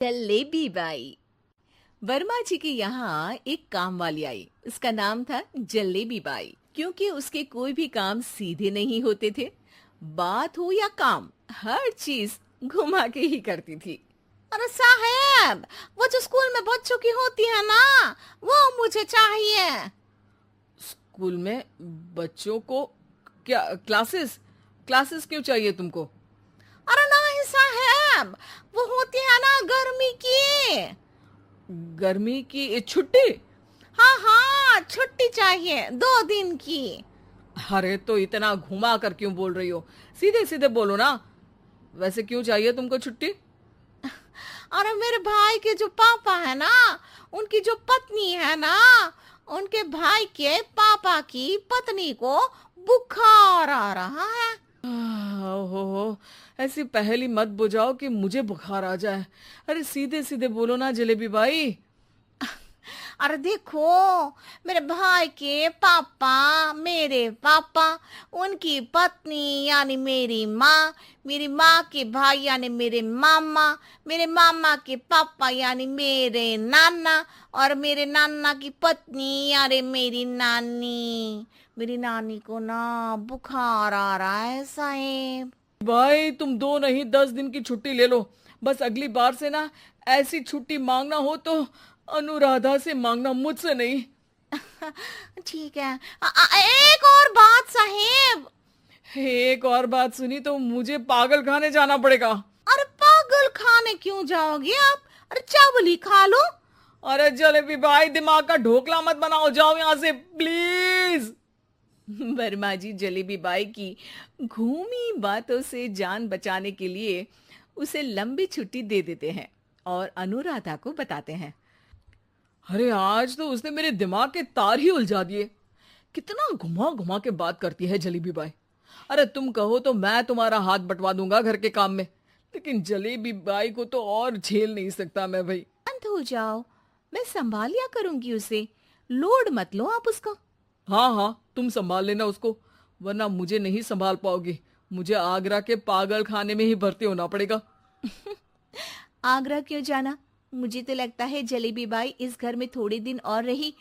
Jalebi by. Verma जी के यहाँ एक काम वाली आई। उसका नाम था जलेबी बाई, क्योंकि उसके कोई भी काम सीधे नहीं होते थे। बात हो या काम, हर चीज घुमा के ही करती थी। अरे साहब, वो जो स्कूल में बच्चों की होती है ना, वो मुझे चाहिए। स्कूल में बच्चों को क्या क्लासेस क्लासेस क्यों चाहिए तुमको? अरे नहीं साहब, वो होती है ना गर्मी की। गर्मी की छुट्टी? हाँ हाँ, छुट्टी चाहिए 2 दिन की। अरे तो इतना घुमा कर क्यों बोल रही हो? सीधे सीधे बोलो ना। वैसे क्यों चाहिए तुमको छुट्टी? अरे मेरे भाई के जो पापा है ना, उनकी जो पत्नी है ना, उनके भाई के पापा की पत्नी को बुखार आ रहा है। हो ऐसी पहेली मत बुझाओ कि मुझे बुखार आ जाए। अरे सीधे सीधे बोलो ना जलेबी बाई। अरे देखो, मेरे भाई के पापा, मेरे पापा, उनकी पत्नी यानी मेरी माँ के भाई यानी मेरे मामा के पापा यानी मेरे नाना, और मेरे नाना की पत्नी यानी मेरी नानी को ना बुखार आ रहा है साहेब। भाई तुम 2 नहीं 10 दिन की छुट्टी ले लो। बस अगली बार से ना ऐसी छुट्टी मांगना हो तो अनुराधा से मांगना, मुझसे नहीं। ठीक है। एक और बात साहेब। एक और बात सुनी तो मुझे पागल खाने जाना पड़ेगा। अरे पागल खाने क्यों जाओगे आप? अरे चावल ही खा लो। अरे जलेबी भाई, दिमाग का ढोकला मत बनाओ, जाओ यहाँ से प्लीज। वर्मा जी जलेबी बाई की घूमी बातों से जान बचाने के लिए उसे लंबी छुट्टी दे देते हैं और अनुराधा को बताते हैं। अरे आज तो उसने मेरे दिमाग के तार ही उलझा दिए। कितना घुमा घुमा के बात करती है जलेबी बाई। अरे तुम कहो तो मैं तुम्हारा हाथ बंटवा दूंगा घर के काम में, लेकिन जलेबी बाई को तो और झेल नहीं सकता मैं भाई। शांत हो जाओ, मैं संभाल लिया करूंगी उसे। लोड मत लो आप उसका। हाँ हाँ, तुम संभाल लेना उसको, वरना मुझे नहीं संभाल पाओगी। मुझे आगरा के पागल खाने में ही भर्ती होना पड़ेगा। आगरा क्यों जाना? मुझे तो लगता है जलेबी बाई इस घर में थोड़े दिन और रही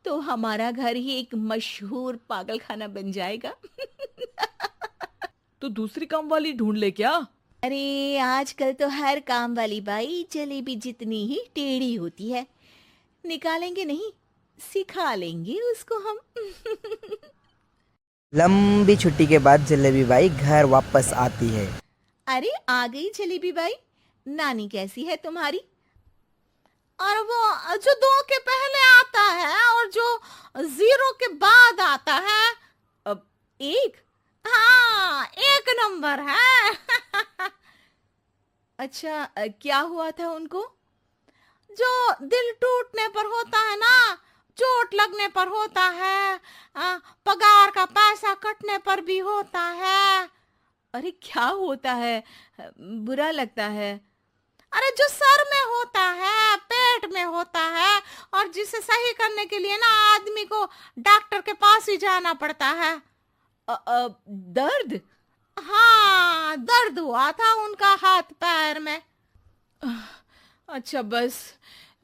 तो हमारा घर ही एक मशहूर पागल खाना बन जाएगा। तो दूसरी काम वाली ढूंढ ले क्या? अरे आजकल तो हर काम वाली बाई जलेबी जितनी ही टेढ़ी होती है। निकालेंगे नहीं, सिखा लेंगे उसको हम। लंबी छुट्टी के बाद जलेबी बाई घर वापस आती है। अरे आ गई जलेबी बाई। नानी कैसी है तुम्हारी? और वो जो 2 के पहले आता है और जो 0 के बाद आता है। अब एक। हाँ, 1 नंबर है। अच्छा, क्या हुआ था उनको? जो दिल टूटने पर होता है ना, चोट लगने पर होता है, पगार का पैसा कटने पर भी होता है। अरे क्या होता है? बुरा लगता है? अरे जो सर में होता है, पेट में होता है, और जिसे सही करने के लिए ना आदमी को डॉक्टर के पास ही जाना पड़ता है। दर्द? हाँ, दर्द हुआ था उनका हाथ पैर में। अच्छा बस,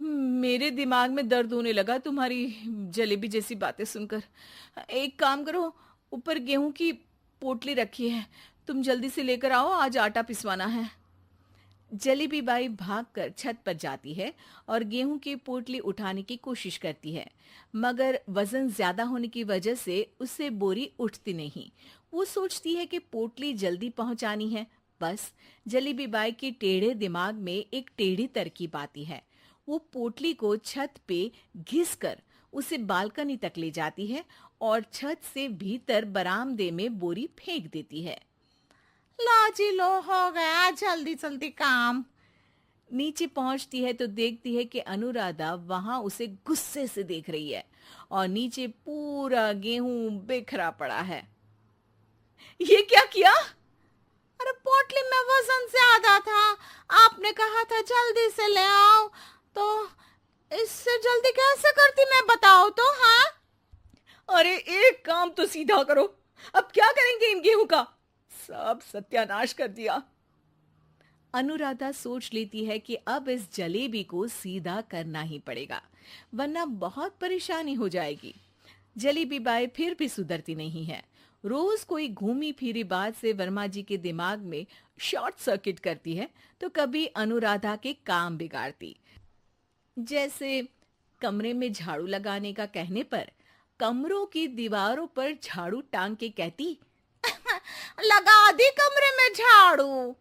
मेरे दिमाग में दर्द होने लगा तुम्हारी जलेबी जैसी बातें सुनकर। एक काम करो, ऊपर गेहूं की पोटली रखी है, तुम जल्दी से लेकर आओ, आज आटा पिसवाना है। जलेबी बाई भागकर छत पर जाती है और गेहूं की पोटली उठाने की कोशिश करती है, मगर वजन ज्यादा होने की वजह से उससे बोरी उठती नहीं। वो सोचती है कि पोटली जल्दी पहुंचानी है। बस जलेबी बाई के टेढ़े दिमाग में एक टेढ़ी तरकीब आती है। वो पोटली को छत पे घिसकर उसे बालकनी तक ले जाती है और छत से भीतर बरामदे में बोरी फेंक देती है। लो जी लो, हो गया जल्दी जल्दी काम। नीचे पहुंचती है तो देखती है कि अनुराधा वहां उसे गुस्से से देख रही है और नीचे पूरा गेहूं बिखरा पड़ा है। ये क्या किया? अरे पोटली में वजन ज्यादा था, आपने कहा था जल्दी से ले आओ, तो इससे जल्दी कैसे करती मैं बताओ तो। हाँ, अरे एक काम तो सीधा करो, अब क्या करेंगे इन गेहूं का? सब सत्यानाश कर दिया। अनुराधा सोच लेती है कि अब इस जलेबी को सीधा करना ही पड़ेगा, वरना बहुत परेशानी हो जाएगी। जलेबी बाई फिर भी सुधरती नहीं है। रोज कोई घूमी फिरी बात से वर्मा जी के दिमाग में शॉर्ट सर्किट करती है, तो कभी अनुराधा के काम बिगाड़ती। जैसे कमरे में झाड़ू लगाने का कहने पर कमरों की दीवारों पर झाड़ू टांग के कहती, लगा दी कमरे में झाड़ू।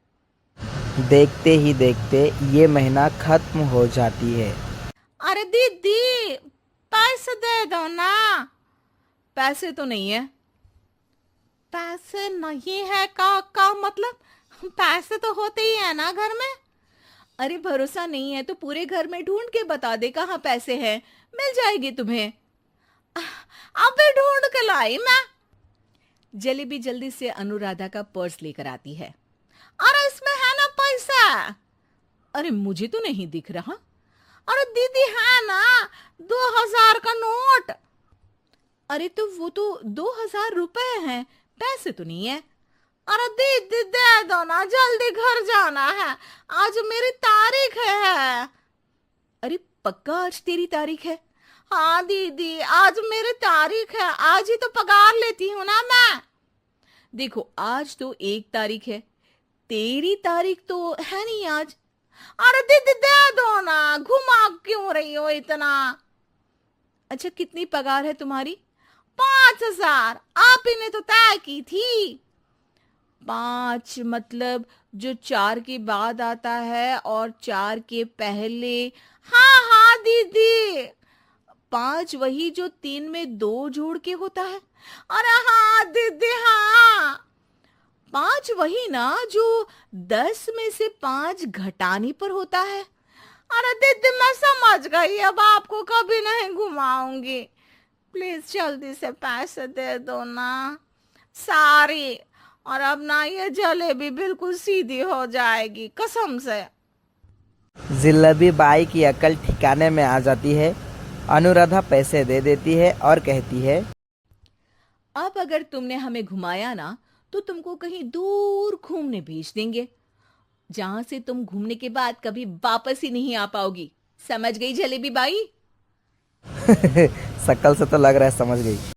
देखते ही देखते ये महीना खत्म हो जाती है। अरे दीदी, पैसे दे दो ना। पैसे तो नहीं है। पैसे नहीं है का मतलब? पैसे तो होते ही है ना घर में। अरे भरोसा नहीं है तो पूरे घर में ढूंढ के बता दे कहाँ पैसे हैं, मिल जाएगी तुम्हें। अबे ढूंढ के लाई मैं। जलेबी जल्दी से अनुराधा का पर्स लेकर आती है। अरे इसमें है ना पैसा। अरे मुझे तो नहीं दिख रहा। अरे दीदी है ना, 2000 का नोट। अरे तो वो तो 2000 रुपए हैं, पैसे तो नहीं है। अरे दीदी दे दो ना, जल्दी घर जाना है, आज मेरी तारीख है। अरे पक्का आज तेरी तारीख है? हाँ दीदी, आज मेरी तारीख है, आज ही तो पगार लेती हूँ ना मैं। देखो आज तो 1 तारीख है, तेरी तारीख तो है नहीं आज। अरे दीदी दे दो ना, घुमा क्यों रही हो इतना? अच्छा कितनी पगार है तुम्हारी? 5000, आप ही ने तो तय की थी। 5 मतलब जो 4 के बाद आता है और 4 के पहले। हाँ हाँ दीदी। 5 वही जो 3 में 2 जोड़ के होता है। अरे हाँ दीदी हाँ। 5 वही ना जो 10 में से 5 घटाने पर होता है। अरे दीदी मैं समझ गई, अब आपको कभी नहीं घुमाऊंगी। प्लीज जल्दी से पैसे दे दो ना, सारी। और अब ना ये जलेबी बिल्कुल सीधी हो जाएगी कसम से। जिलेबी बाई की अकल ठिकाने में आ जाती है। अनुराधा पैसे दे देती है और कहती है, अब अगर तुमने हमें घुमाया ना तो तुमको कहीं दूर घूमने भेज देंगे, जहां से तुम घूमने के बाद कभी वापस ही नहीं आ पाओगी। समझ गई जलेबी बाई? शकल से तो लग रहा है समझ गई।